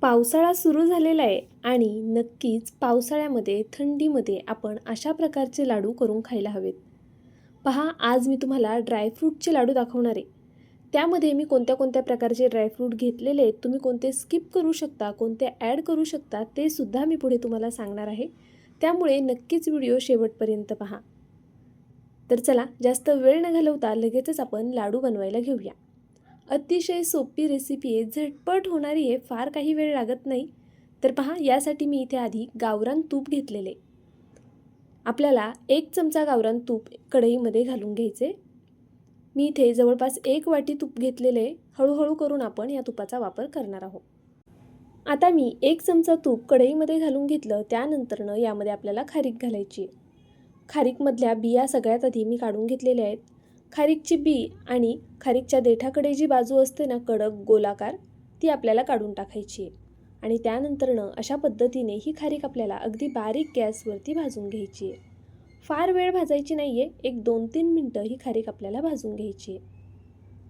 पावसाळा सुरू झालेला आहे आणि नक्कीच पावसाळ्यामध्ये थंडीमध्ये आपण अशा प्रकारचे लाडू करून खायला हवेत. पहा, आज मी तुम्हाला ड्रायफ्रूटचे लाडू दाखवणार आहे. त्यामध्ये मी कोणत्या कोणत्या प्रकारचे ड्रायफ्रूट घेतलेले आहेत, तुम्ही कोणते स्किप करू शकता, कोणते ॲड करू शकता, ते सुद्धा मी पुढे तुम्हाला सांगणार आहे. त्यामुळे नक्कीच व्हिडिओ शेवटपर्यंत पहा. तर चला, जास्त वेळ न घालवता लगेचच आपण लाडू बनवायला घेऊया. अतिशय सोपी रेसिपी आहे, झटपट होणारी आहे, फार काही वेळ लागत नाही. तर पहा, यासाठी मी इथे आधी गावरान तूप घेतलेले. आपल्याला 1 चमचा गावरान तूप कढईमध्ये घालून घ्यायचे. मी इथे जवळपास 1 वाटी तूप घेतलेले. हळूहळू करून आपण या तुपाचा वापर करणार आहोत. आता मी 1 चमचा तूप कढईमध्ये घालून घेतलं. त्यानंतरनं यामध्ये आपल्याला खारीक घालायची. खारीकमधल्या बिया सगळ्यात आधी मी काढून घेतलेल्या आहेत. खारीकची बी आणि खारीकच्या देठाकडे जी बाजू असते ना कडक गोलाकार, ती आपल्याला काढून टाकायची आहे. आणि त्यानंतरनं अशा पद्धतीने ही खारीक आपल्याला अगदी बारीक गॅसवरती भाजून घ्यायची आहे. फार वेळ भाजायची नाही आहे, एक 2-3 मिनटं ही खारीक आपल्याला भाजून घ्यायची आहे.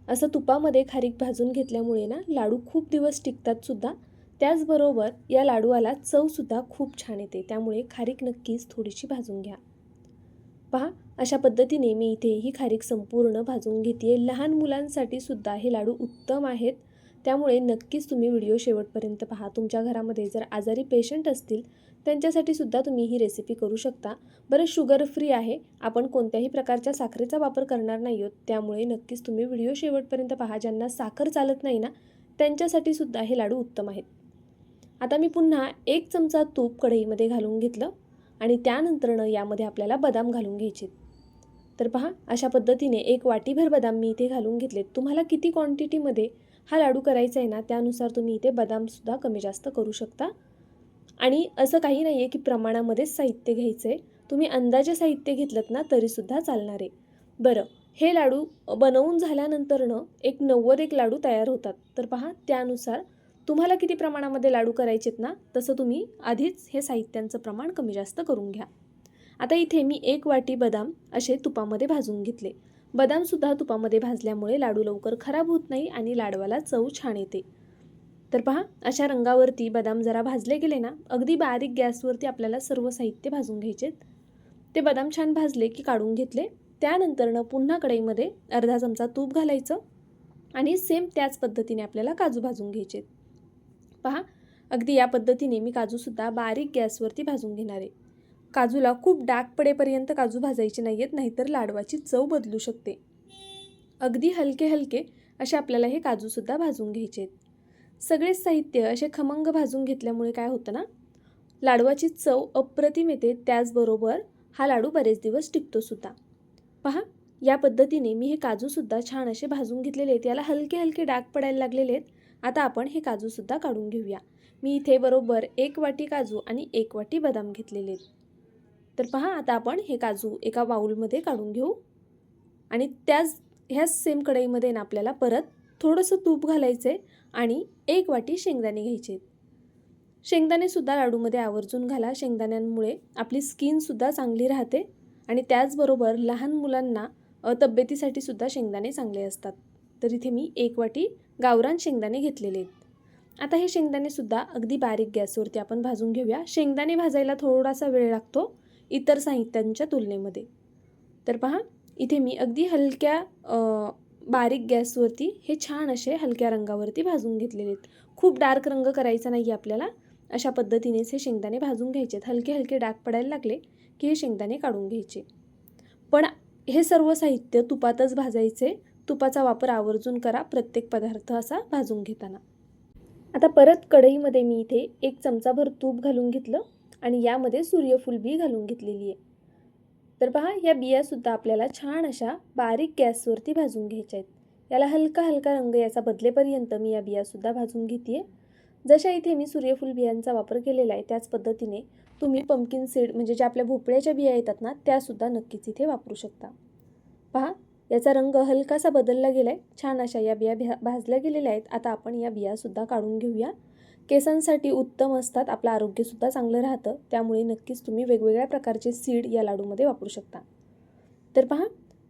असं तुपामध्ये खारीक भाजून घेतल्यामुळे ना लाडू खूप दिवस टिकतात सुद्धा. त्याचबरोबर या लाडूला चवसुद्धा खूप छान येते. त्यामुळे खारीक नक्कीच थोडीशी भाजून घ्या. पहा, अशा पद्धतीने मी इथे ही खारीक संपूर्ण भाजून घेते. लहान मुलांसाठी सुद्धा हे लाडू उत्तम आहेत. त्यामुळे नक्कीच तुम्ही व्हिडिओ शेवटपर्यंत पहा. तुमच्या घरामध्ये जर आजारी पेशंट असतील त्यांच्यासाठी सुद्धा तुम्ही ही रेसिपी करू शकता. बरं, शुगर फ्री आहे, आपण कोणत्याही प्रकारच्या साखरेचा वापर करणार नाही आहोत. त्यामुळे नक्कीच तुम्ही व्हिडिओ शेवटपर्यंत पहा. ज्यांना साखर चालत नाही ना, त्यांच्यासाठी सुद्धा हे लाडू उत्तम आहेत. आता मी पुन्हा 1 चमचा तूप कढईमध्ये घालून घेतलं आणि त्यानंतरनं यामध्ये आपल्याला बदाम घालून घ्यायचे. तर पहा, अशा पद्धतीने 1 वाटीभर बदाम मी इथे घालून घेतलेत. तुम्हाला किती क्वांटिटीमध्ये हा लाडू करायचा आहे ना, त्यानुसार तुम्ही इथे बदामसुद्धा कमी जास्त करू शकता. आणि असं काही नाही आहे की प्रमाणामध्येच साहित्य घ्यायचं आहे. तुम्ही अंदाजे साहित्य घेतलं ना तरीसुद्धा चालणार आहे. बरं, हे लाडू बनवून झाल्यानंतरनं एक 90 लाडू तयार होतात. तर पहा, त्यानुसार तुम्हाला किती प्रमाणामध्ये लाडू करायचेत ना, तसं तुम्ही आधीच हे साहित्यांचं प्रमाण कमी जास्त करून घ्या. आता इथे मी 1 वाटी बदाम असे तुपामध्ये भाजून घेतले. बदामसुद्धा तुपामध्ये भाजल्यामुळे लाडू लवकर खराब होत नाही आणि लाडवाला चव छान येते. तर पहा, अशा रंगावरती बदाम जरा भाजले गेले ना, अगदी बारीक गॅसवरती आपल्याला सर्व साहित्य भाजून घ्यायचे. ते बदाम छान भाजले की काढून घेतले. त्यानंतरनं पुन्हा कढईमध्ये अर्धा चमचा तूप घालायचं आणि सेम त्याच पद्धतीने आपल्याला काजू भाजून घ्यायचे. पहा, अगदी या पद्धतीने मी काजूसुद्धा बारीक गॅसवरती भाजून घेणार आहे. काजूला खूप डाग पडेपर्यंत काजू भाजायचे नाही आहेत, नाहीतर लाडवाची चव बदलू शकते. अगदी हलके हलके असे आपल्याला हे काजूसुद्धा भाजून घ्यायचे आहेत. सगळेच साहित्य असे खमंग भाजून घेतल्यामुळे काय होतं ना, लाडवाची चव अप्रतिम येते. त्याचबरोबर हा लाडू बरेच दिवस टिकतो सुद्धा. पहा, या पद्धतीने मी हे काजूसुद्धा छान असे भाजून घेतलेले आहेत. याला हलके हलके डाग पडायला लागलेले आहेत. आता आपण हे काजूसुद्धा काढून घेऊया. मी इथे बरोबर 1 वाटी काजू आणि 1 वाटी बदाम घेतलेले आहेत. तर पहा, आता आपण हे काजू एका बाउलमध्ये काढून घेऊ आणि ह्याच सेम कढईमध्ये ना आपल्याला परत थोडंसं तूप घालायचं आहे आणि 1 वाटी शेंगदाणे घ्यायचे. शेंगदाणेसुद्धा लाडूमध्ये आवर्जून घाला. शेंगदाण्यांमुळे आपली स्किनसुद्धा चांगली राहते आणि त्याचबरोबर लहान मुलांना तब्येतीसाठी सुद्धा शेंगदाणे चांगले असतात. तर इथे मी 1 वाटी गावरान शेंगदाणे घेतलेले आहेत. आता हे शेंगदाणेसुद्धा अगदी बारीक गॅसवरती आपण भाजून घेऊया. शेंगदाणे भाजायला थोडासा वेळ लागतो इतर साहित्यांच्या तुलनेमध्ये. तर पहा, इथे मी अगदी हलक्या बारीक गॅसवरती हे छान असे हलक्या रंगावरती भाजून घेतलेले आहेत. खूप डार्क रंग करायचा नाही आहे आपल्याला. अशा पद्धतीनेच हे शेंगदाणे भाजून घ्यायचे आहेत. हलके हलके डाग पडायला लागले की हे शेंगदाणे काढून घ्यायचे. पण हे सर्व साहित्य तुपातच भाजायचे. तुपाचा वापर आवर्जून करा प्रत्येक पदार्थ असा भाजून घेताना. आता परत कढईमध्ये मी इथे 1 चमचाभर तूप घालून घेतलं आणि यामध्ये सूर्यफूल बी घालून घेतलेली आहे. तर पहा, या बियासुद्धा आपल्याला छान अशा बारीक गॅसवरती भाजून घ्यायच्या आहेत. याला हलका हलका रंग याचा बदलेपर्यंत मी या बियासुद्धा भाजून घेते आहे. जशा इथे मी सूर्यफूल बियांचा वापर केलेला आहे त्याच पद्धतीने तुम्ही पंपकिन सीड म्हणजे ज्या आपल्या भोपळ्याच्या बिया येतात ना, त्यासुद्धा नक्कीच इथे वापरू शकता. पहा, याचा रंग हलकासा बदलला गेला आहे. छान अशा या बिया भाजल्या गेलेल्या आहेत. आता आपण या बियासुद्धा काढून घेऊया. केसांसाठी उत्तम असतात, आपलं आरोग्यसुद्धा चांगलं राहतं. त्यामुळे नक्कीच तुम्ही वेगवेगळ्या प्रकारचे सीड या लाडूमध्ये वापरू शकता. तर पहा,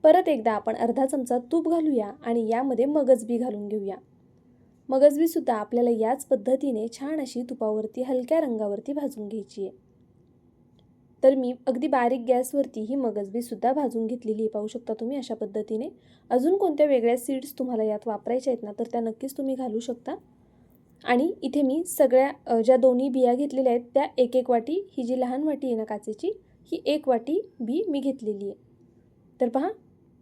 परत एकदा आपण अर्धा चमचा तूप घालूया आणि यामध्ये मगज बी घालून घेऊया. मगजबीसुद्धा आपल्याला याच पद्धतीने छान अशी तुपावरती हलक्या रंगावरती भाजून घ्यायची आहे. तर मी अगदी बारीक गॅसवरती ही मगजबीसुद्धा भाजून घेतलेली आहे, पाहू शकता तुम्ही अशा पद्धतीने. अजून कोणत्या वेगळ्या सीड्स तुम्हाला यात वापरायच्या आहेत ना, तर त्या नक्कीच तुम्ही घालू शकता. आणि इथे मी सगळ्या ज्या दोन्ही बिया घेतलेल्या आहेत त्या एक एक वाटी, ही जी लहान वाटी आहे ना काचेची, ही 1 वाटी बी मी घेतलेली आहे. तर पहा,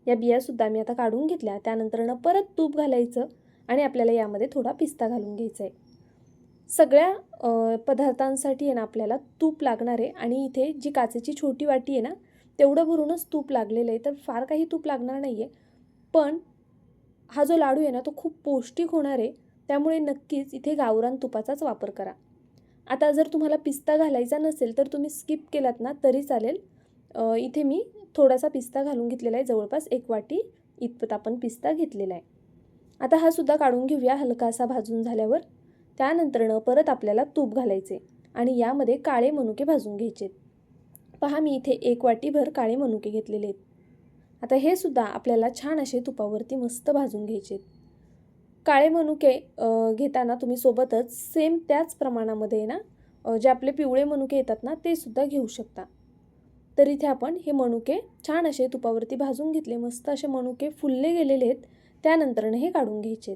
या बियासुद्धा मी आता काढून घेतल्या. त्यानंतरनं परत तूप घालायचं आणि आपल्याला यामध्ये थोडा पिस्ता घालून घ्यायचा आहे. सगळ्या पदार्थांसाठी आहे ना आपल्याला तूप लागणार आहे आणि इथे जी काचेची छोटी वाटी आहे ना, तेवढं भरूनच तूप लागलेलं आहे. तर फार काही तूप लागणार नाही आहे, पण हा जो लाडू आहे ना तो खूप पौष्टिक होणार आहे. त्यामुळे नक्कीच इथे गावरान तुपाचाच वापर करा. आता जर तुम्हाला पिस्ता घालायचा नसेल तर तुम्ही स्किप केलात ना तरी चालेल. इथे मी थोडासा पिस्ता घालून घेतलेला आहे, जवळपास 1 वाटी इतपत आपण पिस्ता घेतलेला आहे. आता हा सुद्धा काढून घेऊया हलकासा भाजून झाल्यावर. त्यानंतरनं परत आपल्याला तूप घालायचे आणि यामध्ये काळे मनुके भाजून घ्यायचे. पहा, मी इथे 1 वाटीभर काळे मनुके घेतलेले आहेत. आता हे सुद्धा आपल्याला छान असे तुपावरती मस्त भाजून घ्यायचे. काळे मनुके घेताना तुम्ही सोबतच सेम त्याच प्रमाणामध्ये ना जे आपले पिवळे मनुके येतात ना ते सुद्धा घेऊ शकता. तर इथे आपण हे मनुके छान असे तुपावरती भाजून घेतले. मस्त असे मनुके फुलले गेलेले आहेत. त्यानंतरनं हे काढून घ्यायचे.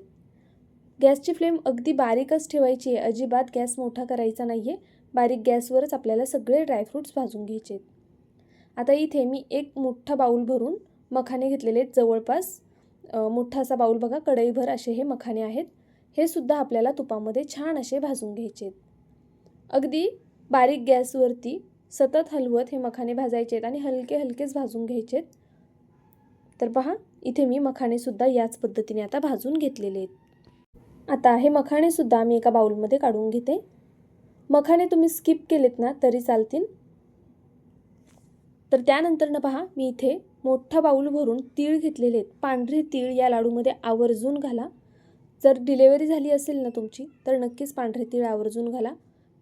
गॅसची फ्लेम अगदी बारीकच ठेवायची आहे, अजिबात गॅस मोठा करायचा नाही आहे. बारीक गॅसवरच आपल्याला सगळे ड्रायफ्रूट्स भाजून घ्यायचे. आता इथे मी एक मोठा बाऊल भरून मखाने घेतलेले आहेत. जवळपास मोठा असा बाऊल बघा, कढईभर असे हे मखाने आहेत. हे सुद्धा आपल्याला तुपामध्ये छान असे भाजून घ्यायचे आहेत. अगदी बारीक गॅसवरती सतत हलवत हे मखाने भाजायचे आहेत आणि हलके हलकेच भाजून घ्यायचे आहेत. तर पहा, इथे मी मखानेसुद्धा याच पद्धतीने आता भाजून घेतलेले आहेत. आता हे मखानेसुद्धा मी एका बाऊलमध्ये काढून घेते. मखाने तुम्ही स्किप केलेत ना तरी चालतील. तर त्यानंतरनं पहा, मी इथे मोठा बाऊल भरून तीळ घेतलेले आहेत. पांढरे तीळ या लाडूमध्ये आवर्जून घाला. जर डिलेवरी झाली असेल ना तुमची तर नक्कीच पांढरे तीळ आवर्जून घाला.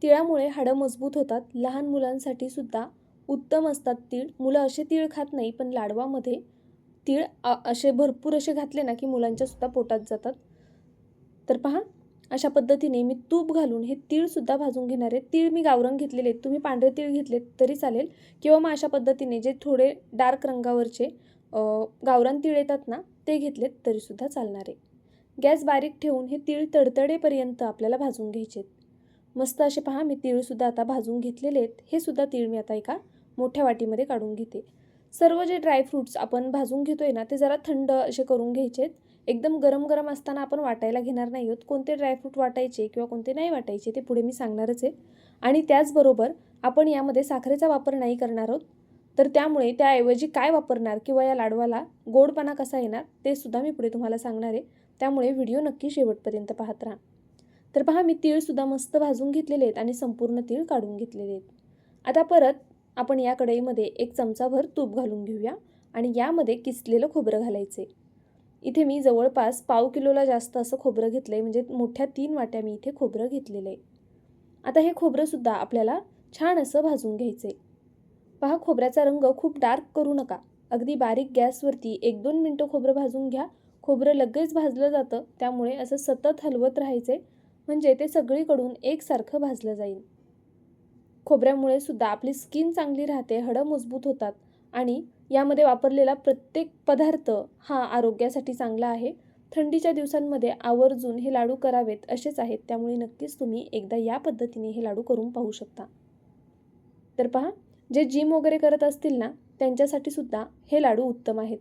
तिळामुळे हाडं मजबूत होतात. लहान मुलांसाठी सुद्धा उत्तम असतात तीळ. मुलं असे तीळ खात नाही, पण लाडवामध्ये तीळ असे भरपूर असे घातले ना की मुलांच्या सुद्धा पोटात जातात. तर पहा, अशा पद्धतीने मी तूप घालून हे तीळसुद्धा भाजून घेणार आहे. तीळ मी गावरंग घेतलेले आहेत, तुम्ही पांढरे तीळ घेतलेत तरी चालेल, किंवा मग अशा पद्धतीने जे थोडे डार्क रंगावरचे गावरान तीळ येतात ना ते घेतलेत तरीसुद्धा चालणार आहे. गॅस बारीक ठेवून हे तीळ तडतडेपर्यंत आपल्याला भाजून घ्यायचे. मस्त असे पहा, मी तीळसुद्धा आता भाजून घेतलेले आहेत. हे सुद्धा तीळ मी आता एका मोठ्या वाटीमध्ये काढून घेते. सर्व जे ड्रायफ्रूट्स आपण भाजून घेतोय ना ते जरा थंड असे करून घ्यायचे. एकदम गरम गरम असताना आपण वाटायला घेणार नाही आहोत. कोणते ड्रायफ्रूट वाटायचे किंवा कोणते नाही वाटायचे ते पुढे मी सांगणारच आहे. आणि त्याचबरोबर आपण यामध्ये साखरेचा वापर नाही करणार आहोत. तर त्यामुळे त्याऐवजी काय वापरणार किंवा या लाडवाला गोडपणा कसा येणार ते सुद्धा मी पुढे तुम्हाला सांगणार आहे. त्यामुळे व्हिडिओ नक्की शेवटपर्यंत पाहत राहा. तर पहा, मी तीळसुद्धा मस्त भाजून घेतलेले आहेत आणि संपूर्ण तीळ काढून घेतलेले आहेत. आता परत आपण या कढईमध्ये 1 चमचाभर तूप घालून घेऊया आणि यामध्ये किसलेलं खोबरं घालायचे. इथे मी जवळपास पाव किलोला जास्त असं खोबरं घेतलं आहे, म्हणजे मोठ्या 3 वाट्या मी इथे खोबरं घेतलेलं आहे. आता हे खोबरंसुद्धा आपल्याला छान असं भाजून घ्यायचं आहे. पहा, खोबऱ्याचा रंग खूप डार्क करू नका. अगदी बारीक गॅसवरती 1-2 मिनटं खोबरं भाजून घ्या. खोबरं लगेच भाजलं जातं, त्यामुळे असं सतत हलवत राहायचे, म्हणजे ते सगळीकडून एकसारखं भाजलं जाईल. खोबऱ्यामुळे सुद्धा आपली स्किन चांगली राहते, हाडं मजबूत होतात आणि यामध्ये वापरलेला प्रत्येक पदार्थ हा आरोग्यासाठी चांगला आहे. थंडीच्या दिवसांमध्ये आवर्जून हे लाडू करावेत असेच आहेत. त्यामुळे नक्कीच तुम्ही एकदा या पद्धतीने हे लाडू करून पाहू शकता. तर पहा, जे जिम वगैरे करत असतील ना त्यांच्यासाठी सुद्धा हे लाडू उत्तम आहेत.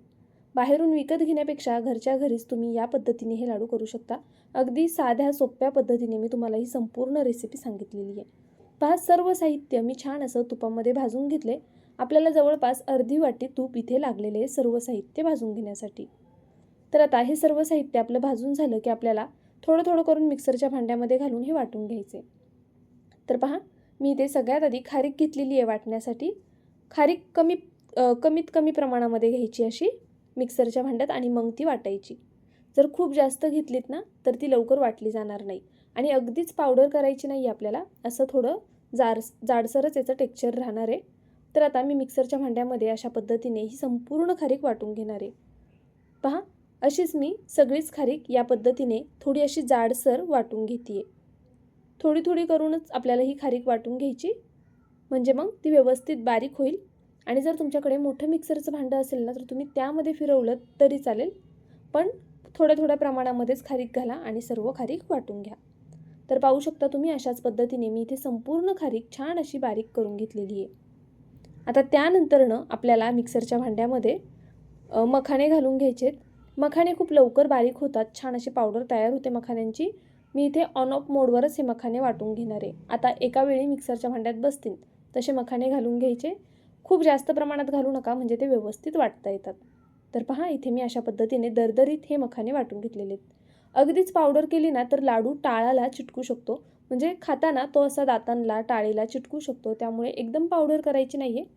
बाहेरून विकत घेण्यापेक्षा घरच्या घरीच तुम्ही या पद्धतीने हे लाडू करू शकता. अगदी साध्या सोप्या पद्धतीने मी तुम्हाला ही संपूर्ण रेसिपी सांगितलेली आहे. पहा, सर्व साहित्य मी छान असं तुपामध्ये भाजून घेतले. आपल्याला जवळपास अर्धी वाटी तूप इथे लागलेले आहे सर्व साहित्य भाजून घेण्यासाठी. तर आता हे सर्व साहित्य आपलं भाजून झालं की आपल्याला थोडं थोडं करून मिक्सरच्या भांड्यामध्ये घालून हे वाटून घ्यायचे. तर पहा, मी इथे सगळ्यात आधी खारीक घेतलेली आहे वाटण्यासाठी. खारीक कमीत कमी प्रमाणामध्ये घ्यायची अशी मिक्सरच्या भांड्यात आणि मग ती वाटायची. जर खूप जास्त घेतलीत ना तर ती लवकर वाटली जाणार नाही आणि अगदीच पावडर करायची नाही आपल्याला. असं थोडं जाडसरच याचं टेक्स्चर राहणार आहे. तर आता मी मिक्सरच्या भांड्यामध्ये अशा पद्धतीने ही संपूर्ण खारीक वाटून घेणार आहे. पहा, अशीच मी सगळीच खारीक या पद्धतीने थोडी अशी जाडसर वाटून घेते. थोडी थोडी करूनच आपल्याला ही खारीक वाटून घ्यायची, म्हणजे मग ती व्यवस्थित बारीक होईल. आणि जर तुमच्याकडे मोठं मिक्सरचं भांडं असेल ना, तर तुम्ही त्यामध्ये फिरवलं तरी चालेल, पण थोड्या थोड्या प्रमाणामध्येच खारीक घाला आणि सर्व खारीक वाटून घ्या. तर पाहू शकता तुम्ही अशाच पद्धतीने मी इथे संपूर्ण खारीक छान अशी बारीक करून घेतलेली आहे. आता त्यानंतरनं आपल्याला मिक्सरच्या भांड्यामध्ये मखाणे घालून घ्यायचेत. मखाणे खूप लवकर बारीक होतात, छान अशी पावडर तयार होते मखाण्यांची. मी इथे ऑन ऑफ मोडवरच हे मखाणे वाटून घेणार आहे. आता एका वेळी मिक्सरच्या भांड्यात बसतील तसे मखाणे घालून घ्यायचे. खूप जास्त प्रमाणात घालू नका, म्हणजे ते व्यवस्थित वाटता येतात. तर पहा, इथे मी अशा पद्धतीने दरदरीत हे मखाणे वाटून घेतलेले आहेत. अगदीच पावडर केली ना तर लाडू टाळाला चिटकू शकतो, म्हणजे खाताना तो असा दातांना टाळीला चिटकू शकतो. त्यामुळे एकदम पावडर करायची नाही आहे.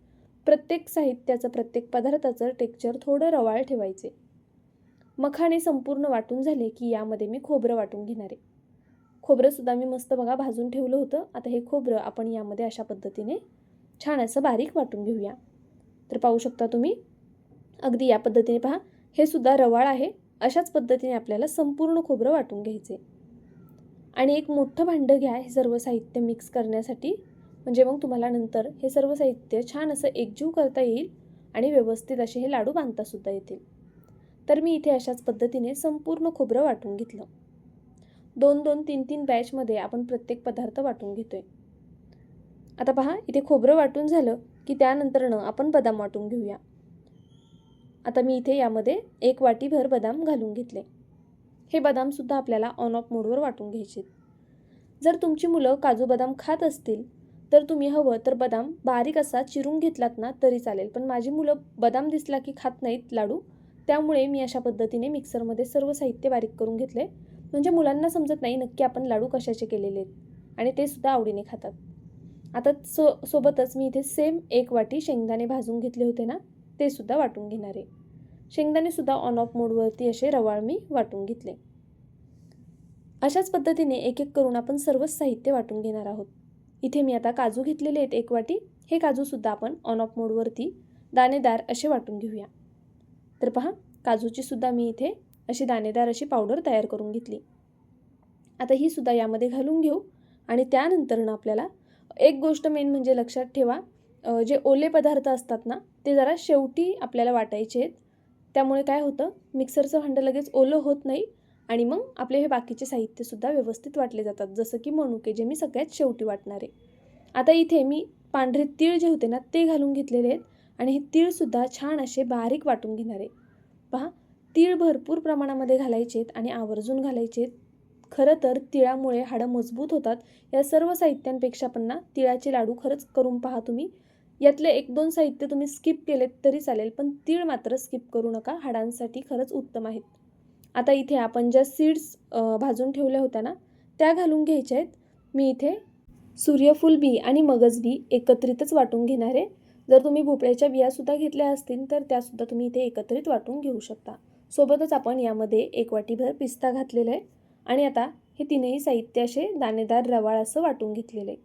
प्रत्येक साहित्याचं, प्रत्येक पदार्थाचं टेक्स्चर थोडं रवाळ ठेवायचे. मखाणे संपूर्ण वाटून झाले की यामध्ये मी खोबरं वाटून घेणार आहे. खोबरंसुद्धा मी मस्त बघा भाजून ठेवलं होतं. आता हे खोबरं आपण यामध्ये अशा पद्धतीने छान असं बारीक वाटून घेऊया. तर पाहू शकता तुम्ही अगदी या पद्धतीने पहा, हे सुद्धा रवाळ आहे. अशाच पद्धतीने आपल्याला संपूर्ण खोबरं वाटून घ्यायचे. आणि एक मोठं भांडं घ्या हे सर्व साहित्य मिक्स करण्यासाठी, म्हणजे मग तुम्हाला नंतर हे सर्व साहित्य छान असं एकजीव करता येईल आणि व्यवस्थित असे हे लाडू बांधतासुद्धा येतील. तर मी इथे अशाच पद्धतीने संपूर्ण खोबरं वाटून घेतलं. 2-2, 3-3 बॅचमध्ये आपण प्रत्येक पदार्थ वाटून घेतोय. आता पहा, इथे खोबरं वाटून झालं की त्यानंतरनं आपण बदाम वाटून घेऊया. आता मी इथे यामध्ये 1 वाटीभर बदाम घालून घेतले. हे बदामसुद्धा आपल्याला ऑन ऑफ मोडवर वाटून घ्यायचे. जर तुमची मुलं काजू बदाम खात असतील तर तुम्ही हवं तर बदाम बारीक असा चिरून घेतलात ना तरी चालेल, पण माझी मुलं बदाम दिसला की खात नाहीत लाडू. त्यामुळे मी अशा पद्धतीने मिक्सरमध्ये सर्व साहित्य बारीक करून घेतले, म्हणजे मुलांना समजत नाही नक्की आपण लाडू कशाचे केलेले आहेत आणि ते सुद्धा आवडीने खातात. आता सोबतच मी इथे सेम 1 वाटी शेंगदाणे भाजून घेतले होते ना, ते सुद्धा वाटून घेणार आहे. शेंगदाणेसुद्धा ऑन ऑफ मोडवरती असे रवाळ मी वाटून घेतले. अशाच पद्धतीने एक एक करून आपण सर्वच साहित्य वाटून घेणार आहोत. इथे मी आता काजू घेतलेले आहेत 1 वाटी. हे काजूसुद्धा आपण ऑन ऑफ मोडवरती दाणेदार असे वाटून घेऊया. तर पहा, काजूची सुद्धा मी इथे अशी दाणेदार अशी पावडर तयार करून घेतली. आता ही सुद्धा यामध्ये घालून घेऊ. आणि त्यानंतरनं आपल्याला एक गोष्ट मेन म्हणजे लक्षात ठेवा, जे ओले पदार्थ असतात ना ते जरा शेवटी आपल्याला वाटायचे आहेत. त्यामुळे काय होतं, मिक्सरचं भांडं लगेच ओलं होत नाही आणि मग आपले हे बाकीचे साहित्यसुद्धा व्यवस्थित वाटले जातात, जसं की मनुके जे मी सगळ्यात शेवटी वाटणार आहे. आता इथे मी पांढरे तीळ जे होते ना ते घालून घेतलेले आहेत आणि हे तीळसुद्धा छान असे बारीक वाटून घेणार आहे. पहा, तीळ भरपूर प्रमाणामध्ये घालायचे आहेत आणि आवर्जून घालायचे आहेत. खरं तर तिळामुळे हाडं मजबूत होतात. या सर्व साहित्यांपेक्षा पण ना तिळाचे लाडू खरंच करून पहा तुम्ही. यातले 1-2 साहित्य तुम्ही स्किप केलेत तरी चालेल, पण तीळ मात्र स्किप करू नका, हाडांसाठी खरंच उत्तम आहेत. आता इथे आपण ज्या सीड्स भाजून ठेवल्या होत्या ना त्या घालून घ्यायच्या आहेत. मी इथे सूर्यफूल बी आणि मगज बी एकत्रितच वाटून घेणार आहे. जर तुम्ही भोपळ्याच्या बियासुद्धा घेतल्या असतील तर त्यासुद्धा तुम्ही इथे एकत्रित वाटून घेऊ शकता. सोबतच आपण यामध्ये 1 वाटीभर पिस्ता घातलेला आहे आणि आता हे तीनही साहित्य असे दाणेदार रवाळ असं वाटून घेतलेलं आहे.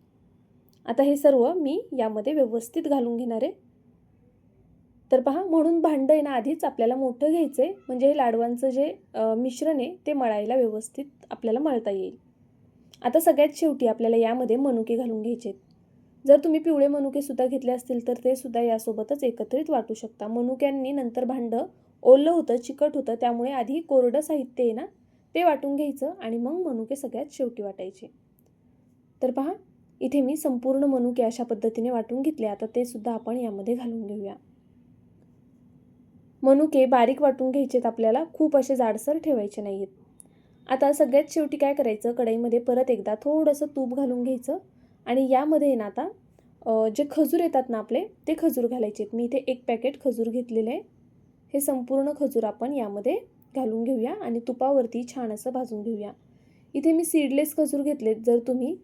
आता हे सर्व मी यामध्ये व्यवस्थित घालून घेणार आहे. तर पहा, म्हणून भांडं आहे ना आधीच आपल्याला मोठं घ्यायचं आहे, म्हणजे हे लाडवांचं जे मिश्रण आहे ते मळायला व्यवस्थित आपल्याला मळता येईल. आता सगळ्यात शेवटी आपल्याला यामध्ये मनुके घालून घ्यायचे आहेत. जर तुम्ही पिवळे मनुकेसुद्धा घेतले असतील तर ते सुद्धा यासोबतच एकत्रित वाटू शकता. मनुक्यांनी नंतर भांडं ओलं होतं, चिकट होतं, त्यामुळे आधी कोरडं साहित्य आहे ना ते वाटून घ्यायचं आणि मग मनुके सगळ्यात शेवटी वाटायचे. तर पहा, इथे मी संपूर्ण मनुके अशा पद्धतीने वाटून घेतले. आता ते सुद्धा आपण यामध्ये घालून घेऊया. मनुके बारीक वाटून घ्यायचेत आपल्याला, खूप असे जाडसर ठेवायचे नाही आहेत. आता सगळ्यात शेवटी काय करायचं, कढईमध्ये परत एकदा थोडंसं तूप घालून घ्यायचं आणि यामध्ये ना आता जे खजूर येतात ना आपले ते खजूर घालायचे आहेत. मी इथे 1 पॅकेट खजूर घेतलेले आहे. हे संपूर्ण खजूर आपण यामध्ये घालून घेऊया आणि तुपावरती छान असं भाजून घेऊया. इथे मी सीडलेस खजूर घेतलेत. जर तुम्ही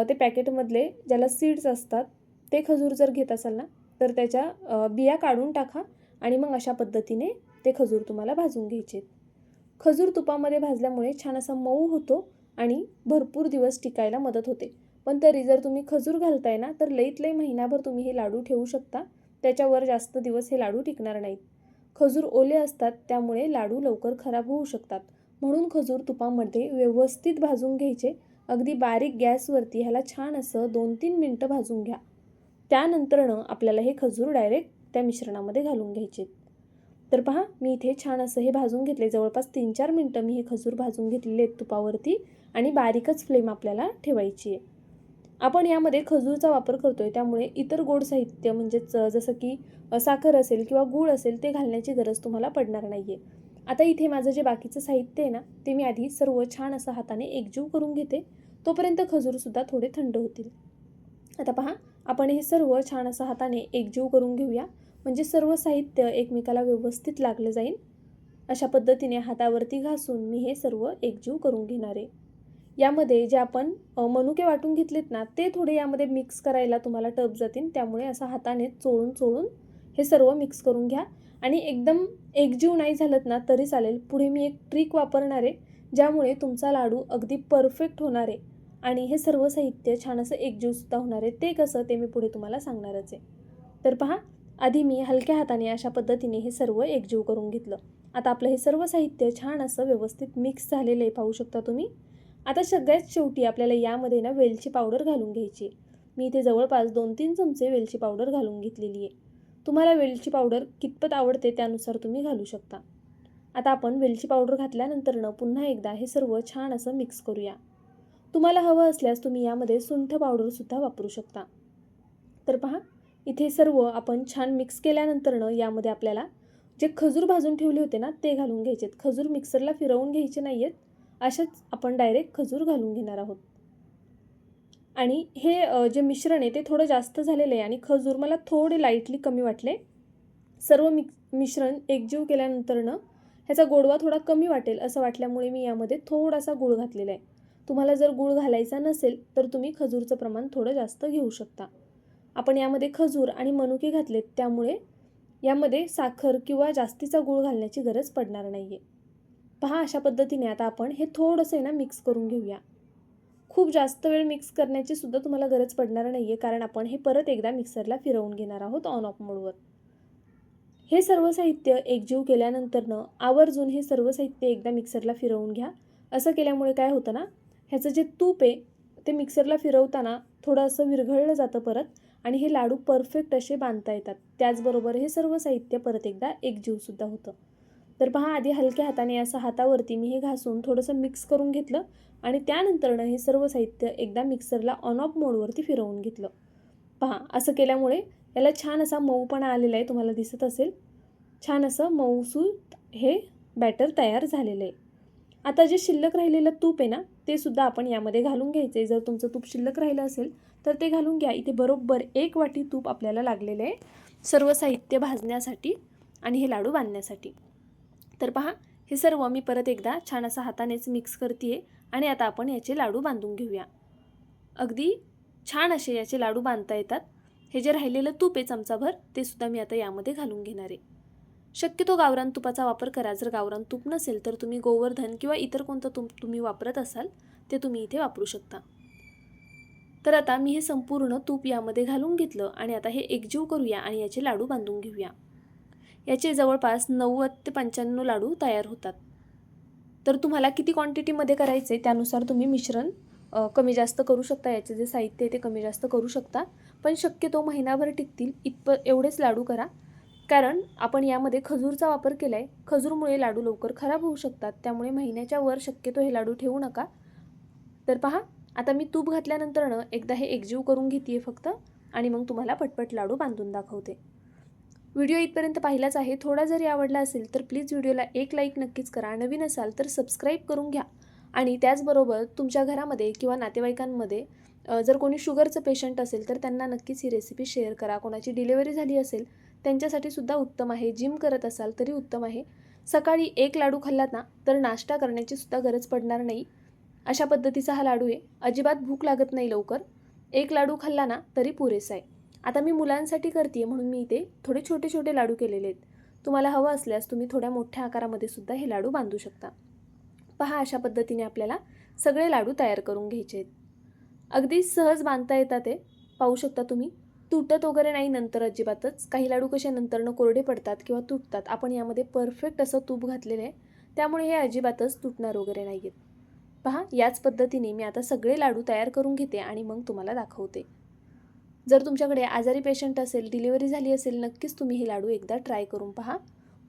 ते पॅकेटमधले ज्याला सीड्स असतात ते खजूर जर घेत असाल ना तर त्याच्या बिया काढून टाका आणि मग अशा पद्धतीने ते खजूर तुम्हाला भाजून घ्यायचे. खजूर तुपामध्ये भाजल्यामुळे छान असा मऊ होतो आणि भरपूर दिवस टिकायला मदत होते. पण तरी जर तुम्ही खजूर घालताय ना तर लईत लई महिनाभर तुम्ही हे लाडू ठेवू शकता, त्याच्यावर जास्त दिवस हे लाडू टिकणार नाहीत. खजूर ओले असतात त्यामुळे लाडू लवकर खराब होऊ शकतात. म्हणून खजूर तुपामध्ये व्यवस्थित भाजून घ्यायचे. अगदी बारीक गॅसवरती ह्याला छान असं 2-3 मिनटं भाजून घ्या. त्यानंतरनं आपल्याला हे खजूर डायरेक्ट त्या मिश्रणामध्ये घालून घ्यायचे. तर पहा, मी इथे छान असं हे भाजून घेतले. जवळपास 3-4 मिनटं मी हे खजूर भाजून घेतलेले आहेत तुपावरती आणि बारीकच फ्लेम आपल्याला ठेवायची आहे. आपण यामध्ये खजूरचा वापर करतोय त्यामुळे इतर गोड साहित्य म्हणजेच जसं की साखर असेल किंवा गूळ असेल ते घालण्याची गरज तुम्हाला पडणार नाही आहे. आता इथे माझं जे बाकीचं साहित्य आहे ना, ते मी आधी सर्व छान असं हाताने एकजीव करून घेते. तोपर्यंत खजूरसुद्धा थोडे थंड होतील. आता पहा, आपण हे सर्व छान असं हाताने एकजीव करून घेऊया. म्हणजे सर्व साहित्य एकमेकाला व्यवस्थित लागलं जाईल. अशा पद्धतीने हातावरती घासून मी हे सर्व एकजीव करून घेणार आहे. यामध्ये जे आपण मनुके वाटून घेतलेत ना, ते थोडे यामध्ये मिक्स करायला तुम्हाला टफ जातील. त्यामुळे असं हाताने चोळून हे सर्व मिक्स करून घ्या. आणि एकदम एकजीव नाही झालं ना तरी चालेल. पुढे मी एक ट्रिक वापरणार आहे, ज्यामुळे तुमचा लाडू अगदी परफेक्ट होणार आहे आणि हे सर्व साहित्य छान असं एकजीवसुद्धा होणार आहे. ते कसं ते मी पुढे तुम्हाला सांगणारच आहे. तर पहा, आधी मी हलक्या हाताने अशा पद्धतीने हे सर्व एकजीव करून घेतलं. आता आपलं हे सर्व साहित्य छान असं व्यवस्थित मिक्स झालेलं आहे, पाहू शकता तुम्ही. आता सगळ्यात शेवटी आपल्याला यामध्ये ना वेलची पावडर घालून घ्यायची. मी इथे जवळपास 2-3 चमचे वेलची पावडर घालून घेतलेली आहे. तुम्हाला वेलची पावडर कितपत आवडते त्यानुसार तुम्ही घालू शकता. आता आपण वेलची पावडर घातल्यानंतरनं पुन्हा एकदा हे सर्व छान असं मिक्स करूया. तुम्हाला हवं असल्यास तुम्ही यामध्ये सुंठ पावडरसुद्धा वापरू शकता. तर पहा, इथे सर्व आपण छान मिक्स केल्यानंतरनं यामध्ये आपल्याला जे खजूर भाजून ठेवले होते ना, ते घालून घ्यायचे आहेत. खजूर मिक्सरला फिरवून घ्यायचे नाही आहेत. अशाच आपण डायरेक्ट खजूर घालून घेणार आहोत. आणि हे जे मिश्रण आहे ते थोडं जास्त झालेलं आहे आणि खजूर मला थोडे लाईटली कमी वाटले. सर्व मिश्रण एकजीव केल्यानंतरनं ह्याचा गोडवा थोडा कमी वाटेल असं वाटल्यामुळे मी यामध्ये थोडासा गूळ घातलेला आहे. तुम्हाला जर गूळ घालायचा नसेल तर तुम्ही खजूरचं प्रमाण थोडं जास्त घेऊ शकता. आपण यामध्ये खजूर आणि मनुके घातलेत त्यामुळे यामध्ये साखर किंवा जास्तीचा गूळ घालण्याची गरज पडणार नाही आहे. पहा, अशा पद्धतीने आता आपण हे थोडंसं आहे ना मिक्स करून घेऊया. खूप जास्त वेळ मिक्स करण्याची सुद्धा तुम्हाला गरज पडणार नाही आहे, कारण आपण हे परत एकदा मिक्सरला फिरवून घेणार आहोत ऑन ऑफ मोडवर. हे सर्व साहित्य एकजीव केल्यानंतरनं आवर्जून हे सर्व साहित्य एकदा मिक्सरला फिरवून घ्या. असं केल्यामुळे काय होतं ना, ह्याचं जे तूप आहे ते मिक्सरला फिरवताना थोडं असं विरघळलं जातं परत आणि हे लाडू परफेक्ट असे बांधता येतात. त्याचबरोबर हे सर्व साहित्य परत एकदा एकजीवसुद्धा होतं. तर पहा, आधी हलक्या हाताने असं हातावरती मी हे घासून थोडंसं मिक्स करून घेतलं आणि त्यानंतरनं हे सर्व साहित्य एकदा मिक्सरला ऑन ऑफ मोडवरती फिरवून घेतलं. पहा, असं केल्यामुळे याला छान असा मऊपणा आलेला आहे, तुम्हाला दिसत असेल. छान असं मऊसूत हे बॅटर तयार झालेलं आहे. आता जे शिल्लक राहिलेलं तूप आहे ना, ते सुद्धा आपण यामध्ये घालून घ्यायचे. जर तुमचं तूप शिल्लक राहिलं असेल तर ते घालून घ्या. इथे बरोबर 1 वाटी तूप आपल्याला लागलेलं आहे सर्व साहित्य भाजण्यासाठी आणि हे लाडू बांधण्यासाठी. तर पहा, हे सर्व मी परत एकदा छान असं हातानेच मिक्स करते आणि आता आपण याचे लाडू बांधून घेऊया. अगदी छान असे याचे लाडू बांधता येतात. हे जे राहिलेलं तूप आहे चमचाभर ते सुद्धा मी आता यामध्ये घालून घेणार आहे. शक्यतो गावरान तुपाचा वापर करा. जर गावरान तूप नसेल तर तुम्ही गोवर्धन किंवा इतर कोणतं तूप तुम्ही वापरत असाल ते तुम्ही इथे वापरू शकता. तर आता मी हे संपूर्ण तूप यामध्ये घालून घेतलं आणि आता हे एकजीव करूया आणि याचे लाडू बांधून घेऊया. याचे जवळपास 90 ते 95 लाडू तयार होतात. तर तुम्हाला किती क्वांटिटीमध्ये करायचे त्यानुसार तुम्ही मिश्रण कमी जास्त करू शकता. याचे जे साहित्य आहे ते कमी जास्त करू शकता. पण शक्यतो महिनाभर टिकतील एवढेच लाडू करा, कारण आपण यामध्ये खजूरचा वापर केला आहे. खजूरमुळे लाडू लवकर खराब होऊ शकतात, त्यामुळे महिन्याच्या वर शक्यतो हे लाडू ठेवू नका. तर पहा, आता मी तूप घातल्यानंतरनं एकदा हे एकजीव करून घेते फक्त आणि मग तुम्हाला पटपट लाडू बांधून दाखवते. व्हिडिओ इथपर्यंत पाहिलाच आहे. थोडा जरी आवडला असेल तर प्लीज व्हिडिओला एक लाईक नक्कीच करा. नवीन असाल तर सबस्क्राईब करून घ्या आणि त्याचबरोबर तुमच्या घरामध्ये किंवा नातेवाईकांमध्ये जर कोणी शुगरचं पेशंट असेल तर त्यांना नक्कीच ही रेसिपी शेअर करा. कोणाची डिलिव्हरी झाली असेल त्यांच्यासाठी सुद्धा उत्तम आहे. जिम करत असाल तरी उत्तम आहे. सकाळी 1 लाडू खाल्लात ना तर नाश्ता करण्याची सुद्धा गरज पडणार नाही. अशा पद्धतीचा हा लाडू आहे. अजिबात भूक लागत नाही लवकर. 1 लाडू खाल्ला ना तरी पुरेसा आहे. आता मी मुलांसाठी करते म्हणून मी इथे थोडे छोटे छोटे लाडू केलेले आहेत. तुम्हाला हवं असल्यास तुम्ही थोड्या मोठ्या आकारामध्ये सुद्धा हे लाडू बांधू शकता. पहा, अशा पद्धतीने आपल्याला सगळे लाडू तयार करून घ्यायचे आहेत. अगदी सहज बांधता येतात ते, पाहू शकता तुम्ही. तुटत वगैरे नाही नंतर अजिबातच. काही लाडू कसे नंतरनं कोरडे पडतात किंवा तुटतात. आपण यामध्ये परफेक्ट असं तूप घातलेलं आहे, त्यामुळे हे अजिबातच तुटणार वगैरे नाही आहेत. पहा, याच पद्धतीने मी आता सगळे लाडू तयार करून घेते आणि मग तुम्हाला दाखवते. जर तुमच्याकडे आजारी पेशंट असेल, डिलिव्हरी झाली असेल, नक्कीच तुम्ही हे लाडू एकदा ट्राय करून पहा.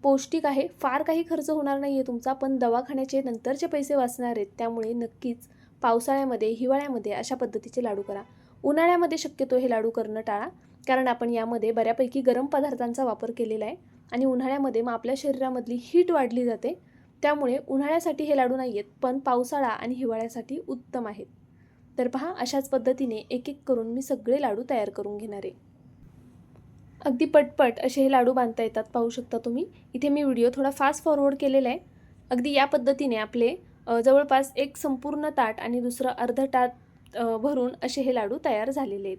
पौष्टिक आहे, फार काही खर्च होणार नाही आहे तुमचा, पण दवाखान्याचे नंतरचे पैसे वाचणार आहेत. त्यामुळे नक्कीच पावसाळ्यामध्ये, हिवाळ्यामध्ये अशा पद्धतीचे लाडू करा. उन्हाळ्यामध्ये शक्यतो हे लाडू करणं टाळा, कारण आपण यामध्ये बऱ्यापैकी गरम पदार्थांचा वापर केलेला आहे आणि उन्हाळ्यामध्ये मग आपल्या शरीरामधली हीट वाढली जाते. त्यामुळे उन्हाळ्यासाठी हे लाडू नाही आहेत, पण पावसाळा आणि हिवाळ्यासाठी उत्तम आहेत. तर पहा, अशाच पद्धतीने एक एक करून मी सगळे लाडू तयार करून घेणार आहे. अगदी पटपट असे हे लाडू बांधता येतात, पाहू शकता तुम्ही. इथे मी व्हिडिओ थोडा फास्ट फॉरवर्ड केलेला आहे. अगदी या पद्धतीने आपले जवळपास एक संपूर्ण ताट आणि दुसरं अर्धं ताट भरून असे हे लाडू तयार झालेले आहेत.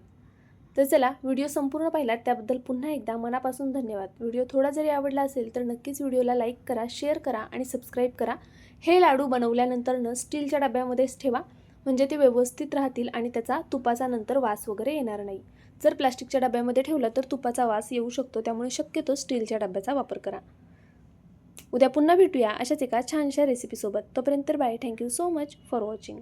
तर चला, व्हिडिओ संपूर्ण पाहिलात त्याबद्दल पुन्हा एकदा मनापासून धन्यवाद. व्हिडिओ थोडा जरी आवडला असेल तर नक्कीच व्हिडिओला लाईक करा, शेअर करा आणि सबस्क्राईब करा. हे लाडू बनवल्यानंतरनं स्टीलच्या डब्यामध्येच ठेवा, म्हणजे ते व्यवस्थित राहतील आणि त्याचा तुपाचा नंतर वास वगैरे येणार नाही. जर प्लास्टिकच्या डब्यामध्ये ठेवलं तर तुपाचा वास येऊ शकतो, त्यामुळे शक्यतो स्टीलच्या डब्याचा वापर करा. उद्या पुन्हा भेटूया अशाच एका छानशा रेसिपीसोबत. तोपर्यंत bye. Thank you so much for watching.